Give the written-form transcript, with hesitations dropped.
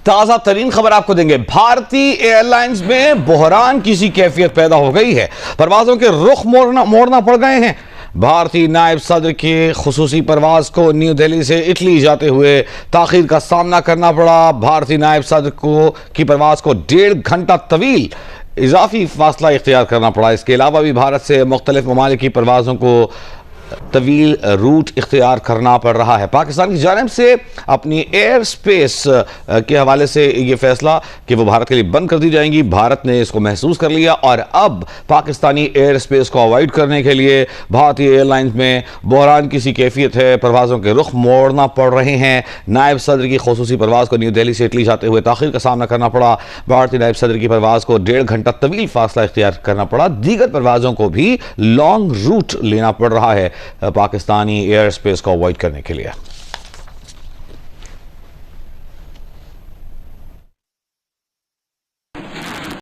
ताज़ा तरीन खबर आपको देंगे। भारतीय एयरलाइंस में बहरान की सी कैफियत पैदा हो गई है। परवाजों के रुख मोड़ना पड़ गए हैं। भारतीय नायब सदर की खुसूसी परवाज को न्यू दिल्ली से इटली जाते हुए ताखीर का सामना करना पड़ा। भारतीय नायब सदर की परवाज को 1.5 घंटा तवील इजाफी फासला इख्तियार करना पड़ा। इसके अलावा भी भारत से मुख्तलिफ ममालिक की परवाज़ों को तवील रूट इख्तियार करना पड़ रहा है। पाकिस्तान की जानिब से अपनी एयर स्पेस के हवाले से ये फैसला कि वो भारत के लिए बंद कर दी जाएंगी, भारत ने इसको महसूस कर लिया और अब पाकिस्तानी एयर स्पेस को अवॉइड करने के लिए भारतीय एयरलाइंस में बहरान की सी कैफियत है। परवाज़ों के रुख मोड़ना पड़ रहे हैं। नायब सदर की खुसूसी परवाज़ को न्यू दिल्ली से इटली जाते हुए ताखीर का सामना करना पड़ा। भारतीय नायब सदर की परवाज़ को 1.5 घंटा तवील फासला इख्तियार करना पड़ा। दीगर परवाज़ों को भी लॉन्ग रूट लेना पड़ रहा है पाकिस्तानी एयर स्पेस को अवॉइड करने के लिए।